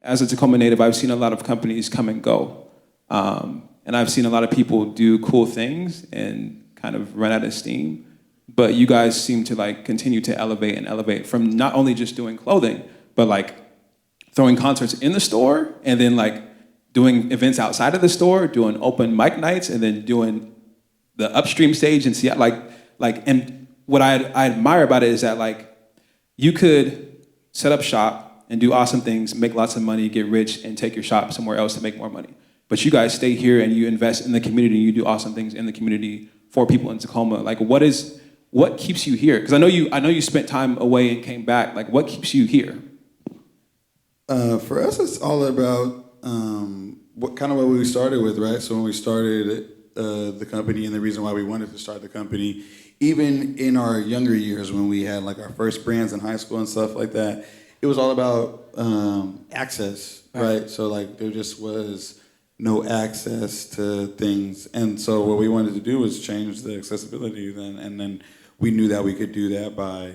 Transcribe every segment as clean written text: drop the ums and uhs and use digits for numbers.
as a Tacoma native, I've seen a lot of companies come and go. And I've seen a lot of people do cool things and kind of run out of steam. But you guys seem to like continue to elevate from not only just doing clothing, but like throwing concerts in the store and then like doing events outside of the store, doing open mic nights, and then doing the upstream stage and see and what I admire about it is that like you could set up shop and do awesome things, make lots of money, get rich, and take your shop somewhere else to make more money. But you guys stay here and you invest in the community, and you do awesome things in the community for people in Tacoma. Like what keeps you here? Because I know you spent time away and came back. Like what keeps you here? For us, it's all about what we started with, right? So when we started the company, and the reason why we wanted to start the company, even in our younger years when we had like our first brands in high school and stuff like that, it was all about access, right? So like there just was no access to things, and so what we wanted to do was change the accessibility then, and then we knew that we could do that by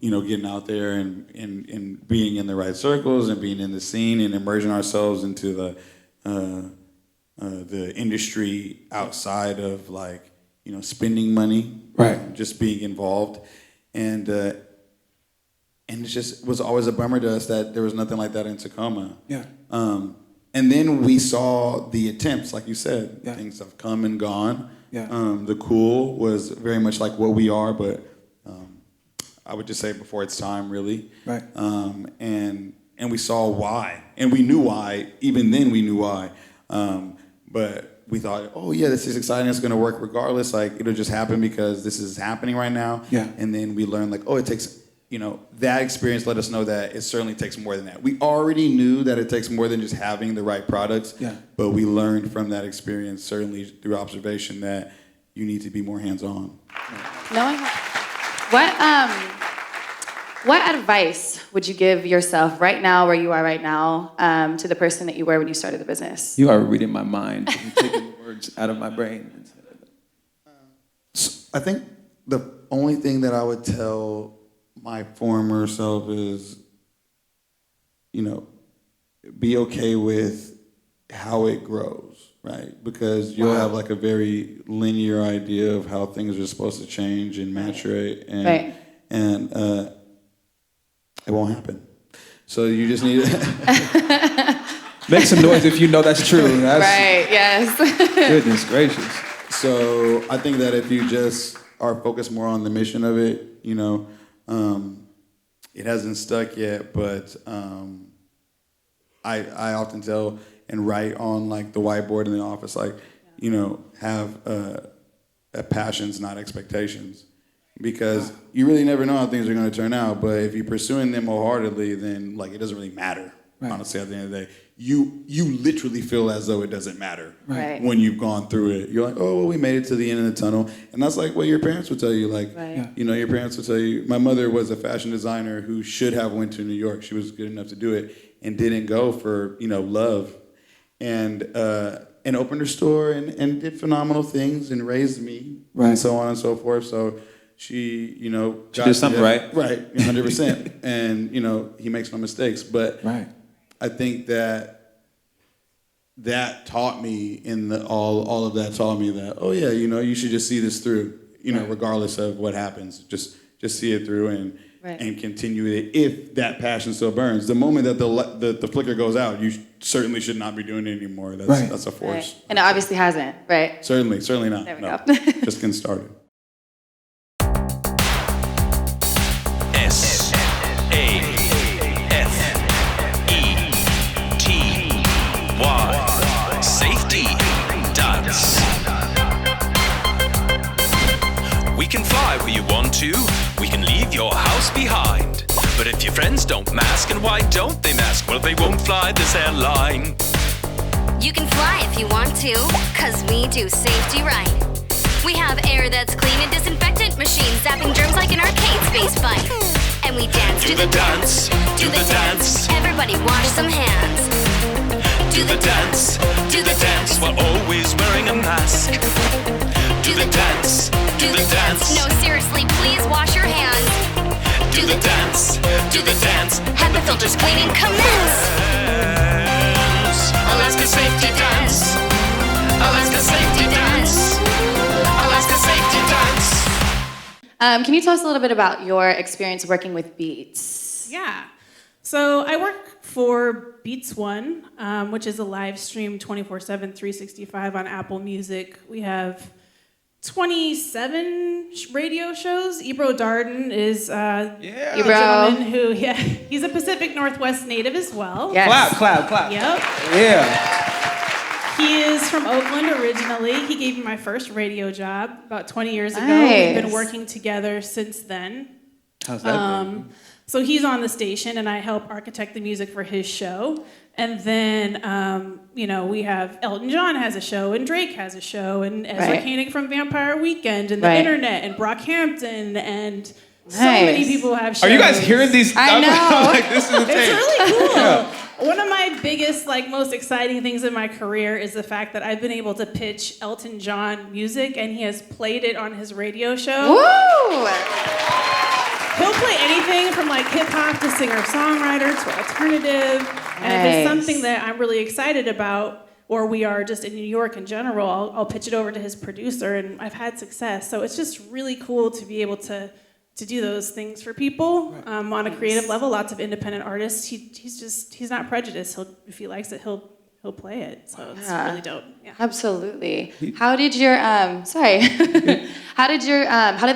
getting out there and being in the right circles and being in the scene and immersing ourselves into the industry outside of like spending money, right? Just being involved, and it just was always a bummer to us that there was nothing like that in Tacoma. Yeah. And then we saw the attempts, like you said, yeah. Things have come and gone. Yeah. The cool was very much like what we are, but I would just say before its time, really. Right. And we saw why, and we knew why. Even then, we knew why. But we thought, oh yeah, this is exciting. It's going to work regardless. Like it'll just happen because this is happening right now. Yeah. And then we learned like, oh, it takes. That experience let us know that it certainly takes more than that. We already knew that it takes more than just having the right products, but we learned from that experience, certainly through observation, that you need to be more hands-on. Knowing what advice would you give yourself right now, where you are right now, to the person that you were when you started the business? You are reading my mind. You're taking the words out of my brain. I think the only thing that I would tell my former self is, be okay with how it grows, right? Because you'll have like a very linear idea of how things are supposed to change and maturate, and it won't happen. So you just need to make some noise if you know that's true. Right, yes. Goodness gracious. So I think that if you just are focused more on the mission of it, it hasn't stuck yet, but I often tell and write on like the whiteboard in the office, like, have passions, not expectations, because you really never know how things are going to turn out. But if you're pursuing them wholeheartedly, then like it doesn't really matter. Right. Honestly, at the end of the day, you literally feel as though it doesn't matter when you've gone through it. You're like, oh, well, we made it to the end of the tunnel, and that's like what your parents would tell you. Like, your parents would tell you. My mother was a fashion designer who should have went to New York. She was good enough to do it and didn't go for love, and opened her store and did phenomenal things and raised me and so on and so forth. So she she did something right, 100%, and he makes no mistakes, but I think that taught me all of that taught me that, oh yeah, you should just see this through, regardless of what happens. Just see it through and continue it if that passion still burns. The moment that the flicker goes out, you certainly should not be doing it anymore. That's a force. Right. And it obviously hasn't, right? Certainly not. There we go. Just getting started. Safety dance. We can fly where you want to, we can leave your house behind. But if your friends don't mask, and why don't they mask? Well, they won't fly this airline. You can fly if you want to, 'cause we do safety right. We have air that's clean and disinfectant machines zapping germs like an arcade space bike. And we dance to the dance, do the dance. Everybody wash some hands. Do the dance, we're always wearing a mask. Do the dance, No, seriously, please wash your hands. Do the dance, Have the filters cleaning commence. Can you tell us a little bit about your experience working with beats? Yeah. So I work for Beats One, which is a live stream 24/7, 365 on Apple Music. We have 27 radio shows. Ebro Darden is a gentleman who, he's a Pacific Northwest native as well. Yes. Clap. Yep. Yeah. He is from Oakland originally. He gave me my first radio job about 20 years ago. Nice. We've been working together since then. How's that been? So he's on the station, and I help architect the music for his show. And then, we have Elton John has a show, and Drake has a show, and Ezra Koenig from Vampire Weekend, and the Internet, and Brockhampton, and so many people have shows. Are you guys hearing these? I know. Like, this is It's really cool. Yeah. One of my biggest, most exciting things in my career is the fact that I've been able to pitch Elton John music, and he has played it on his radio show. Woo! He'll play anything from hip hop to singer-songwriter to alternative. And if it's something that I'm really excited about, or we are just in New York in general, I'll pitch it over to his producer, and I've had success. So it's just really cool to be able to do those things for people on a creative level. Lots of independent artists. He's not prejudiced. If he likes it, he'll play it. So it's really dope. Yeah. Absolutely. How did your how did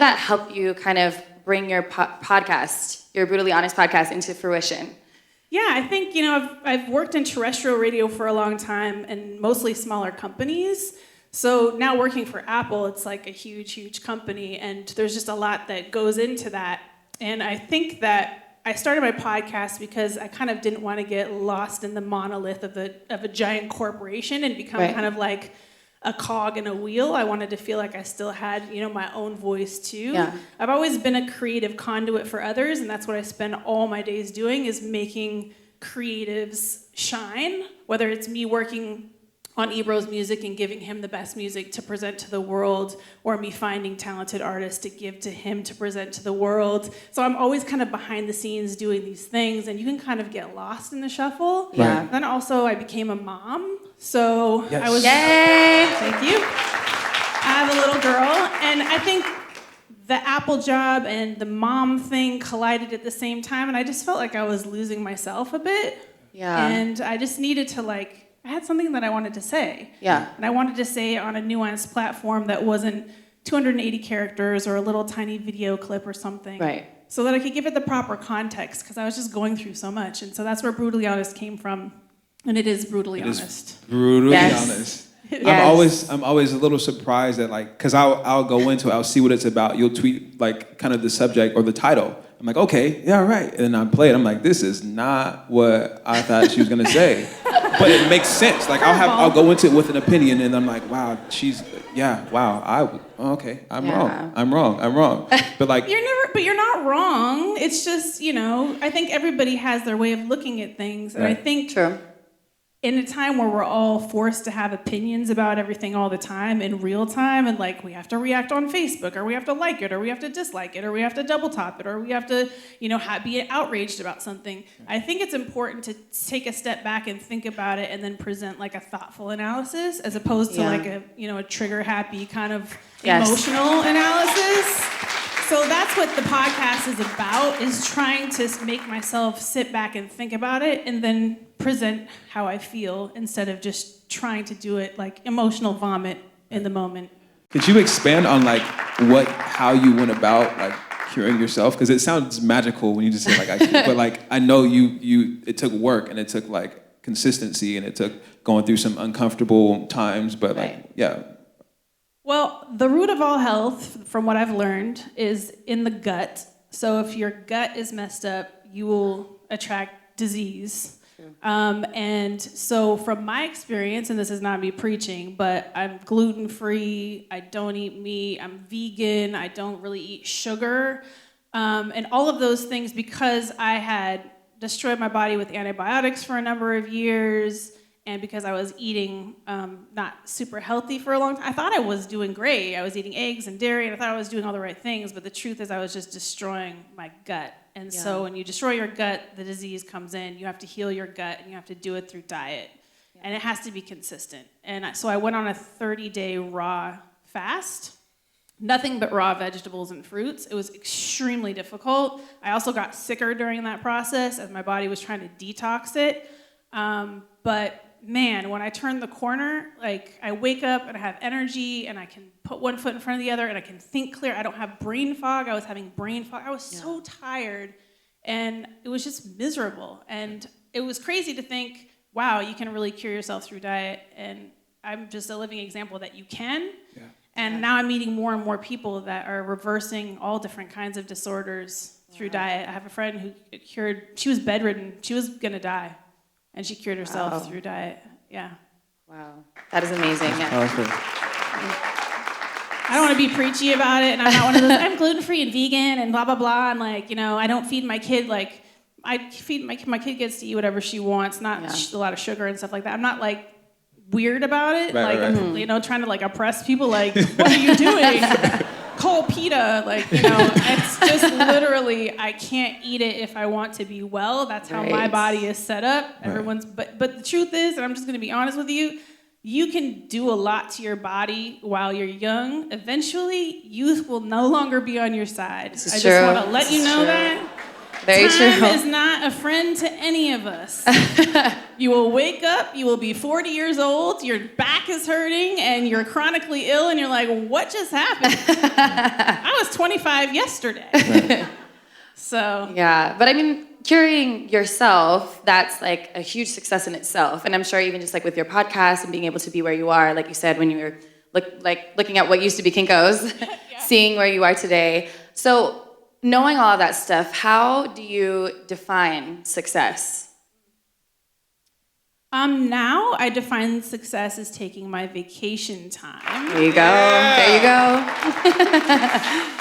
that help you kind of bring your podcast, your Brutally Honest podcast, into fruition? Yeah, I think, I've worked in terrestrial radio for a long time and mostly smaller companies. So now working for Apple, it's like a huge, huge company, and there's just a lot that goes into that. And I think that I started my podcast because I kind of didn't want to get lost in the monolith of a giant corporation and become kind of like a cog in a wheel. I wanted to feel like I still had, my own voice too. Yeah. I've always been a creative conduit for others, and that's what I spend all my days doing, is making creatives shine, whether it's me working on Ebro's music and giving him the best music to present to the world, or me finding talented artists to give to him to present to the world. So I'm always kind of behind the scenes doing these things, and you can kind of get lost in the shuffle. Yeah. Then also I became a mom. So Yes. I was... Yay! Thank you. I have a little girl, and I think the Apple job and the mom thing collided at the same time, and I just felt like I was losing myself a bit. Yeah. And I just needed to I had something that I wanted to say. Yeah. And I wanted to say it on a nuanced platform that wasn't 280 characters or a little tiny video clip or something. Right. So that I could give it the proper context, because I was just going through so much. And so that's where Brutally Honest came from. And it is brutally honest. Brutally Yes. honest. Yes. I'm always a little surprised that because I'll go into it, I'll see what it's about. You'll tweet kind of the subject or the title. I'm like, okay, yeah, right. And then I play it. I'm like, this is not what I thought she was gonna say, but it makes sense. I'll go into it with an opinion, and I'm like, wow, I'm wrong. But you're not wrong. It's just, I think everybody has their way of looking at things, and I think True. in a time where we're all forced to have opinions about everything all the time in real time, and we have to react on Facebook, or we have to like it, or we have to dislike it, or we have to double tap it, or we have to, be outraged about something. I think it's important to take a step back and think about it, and then present a thoughtful analysis, as opposed to a trigger happy kind of emotional analysis. So that's what the podcast is about, is trying to make myself sit back and think about it, and then present how I feel, instead of just trying to do it emotional vomit in the moment. could you expand on how you went about curing yourself? Because it sounds magical when you just say but I know it took work, and it took consistency, and it took going through some uncomfortable times, but yeah. Well, the root of all health, from what I've learned, is in the gut. So if your gut is messed up, you will attract disease. And so from my experience, and this is not me preaching, but I'm gluten-free, I don't eat meat, I'm vegan, I don't really eat sugar, and all of those things, because I had destroyed my body with antibiotics for a number of years, and because I was eating not super healthy for a long time. I thought I was doing great. I was eating eggs and dairy, and I thought I was doing all the right things, but the truth is I was just destroying my gut. And so when you destroy your gut, the disease comes in. You have to heal your gut, and you have to do it through diet. And it has to be consistent. And so I went on a 30-day raw fast nothing but raw vegetables and fruits. It was extremely difficult. I also got sicker during that process as my body was trying to detox it. But man, when I turn the corner, like I wake up and I have energy and I can put one foot in front of the other and I can think clear. I don't have brain fog. I was having brain fog. I was so tired and it was just miserable. And it was crazy to think, wow, you can really cure yourself through diet. And I'm just a living example that you can. Yeah. And now I'm meeting more and more people that are reversing all different kinds of disorders through diet. I have a friend who she was bedridden. She was gonna die. And she cured herself through diet. Yeah. Wow. That is amazing. Yeah. I don't want to be preachy about it, and I'm not one of those, I'm gluten-free and vegan and blah, blah, blah. And like, I don't feed my kid like, I feed my kid gets to eat whatever she wants, not a lot of sugar and stuff like that. I'm not like weird about it, trying to like oppress people, like, what are you doing? Call PETA, it's just literally, I can't eat it if I want to be well. That's how my body is set up. But the truth is, and I'm just gonna be honest with you, you can do a lot to your body while you're young. Eventually, youth will no longer be on your side. I just want to let you know that. Very true. Time is not a friend to any of us. You will wake up, you will be 40 years old, your back is hurting, and you're chronically ill, and you're like, what just happened? I was 25 yesterday. Right. So. Yeah, but I mean, curing yourself, that's like a huge success in itself. And I'm sure even just like with your podcast and being able to be where you are, like you said, when you were looking at what used to be Kinko's, seeing where you are today. So knowing all of that stuff, how do you define success? Now I define success as taking my vacation time. There you go. Yeah. There you go.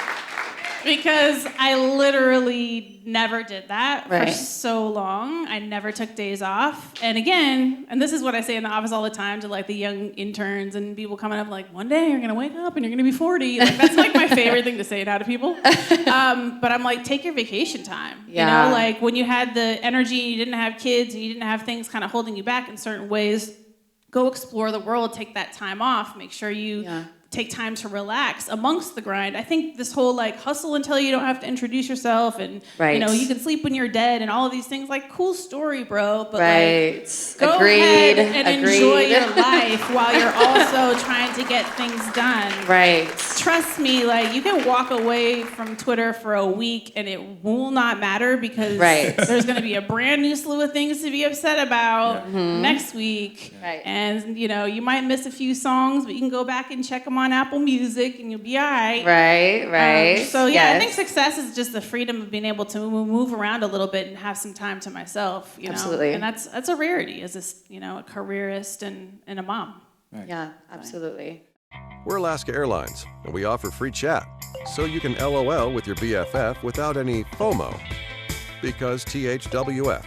Because I literally never did that for so long. I never took days off. And again, and this is what I say in the office all the time to like the young interns and people coming up like, one day you're gonna wake up and you're gonna be 40. Like that's like my favorite thing to say now to people. But I'm like, take your vacation time. Yeah. Like when you had the energy, you didn't have kids, and you didn't have things kind of holding you back in certain ways, go explore the world, take that time off, make sure you take time to relax amongst the grind. I think this whole like hustle until you don't have to introduce yourself and you can sleep when you're dead and all of these things, like cool story, bro. But like go ahead and enjoy your life while you're also trying to get things done. Right. Trust me, like you can walk away from Twitter for a week and it will not matter because there's gonna be a brand new slew of things to be upset about next week. Right. And you might miss a few songs, but you can go back and check them on Apple Music and you'll be all right. Right. So I think success is just the freedom of being able to move around a little bit and have some time to myself, Absolutely. And that's a rarity as a careerist and a mom. Right. Yeah, absolutely. We're Alaska Airlines, and we offer free chat, so you can LOL with your BFF without any FOMO. Because THWF.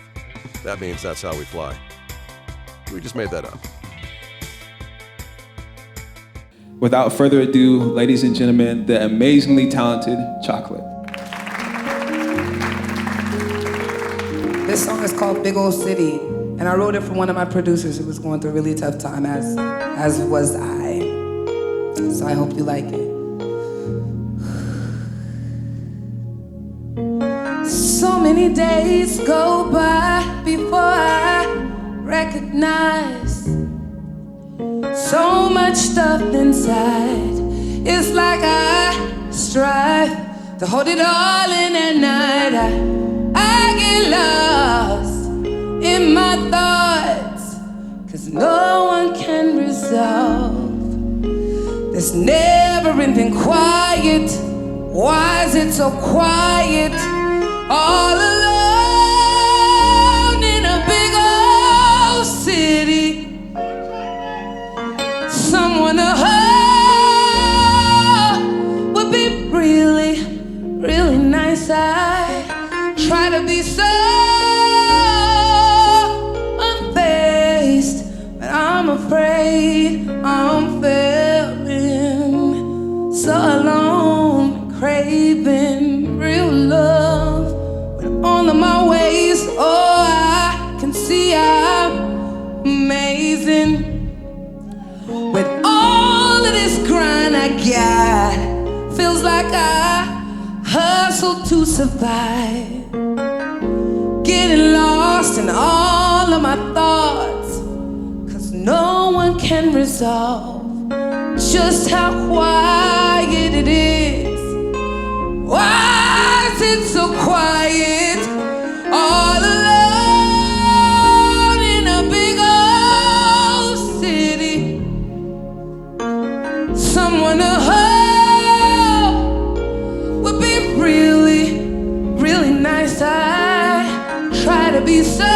That means that's how we fly. We just made that up. Without further ado, ladies and gentlemen, the amazingly talented Choklate. This song is called Big Old City, and I wrote it for one of my producers who was going through a really tough time, as was I. So I hope you like it. So many days go by before I recognize so much stuff inside. It's like I strive to hold it all in at night. I get lost in my thoughts, 'cause no one can resolve this never-ending quiet. Why is it so quiet? All alone in a big old city. Someone to hold would be really, really nice. I try to be so unfazed, but I'm afraid I'm failing. So alone, craving real love. When all of my ways, I can see I'm amazing. With all of this grind I got survive. Getting lost in all of my thoughts, 'cause no one can resolve just how quiet it is. Why is it so quiet? All alone in a big old city. Someone to hold would be really, really nice. I try to be so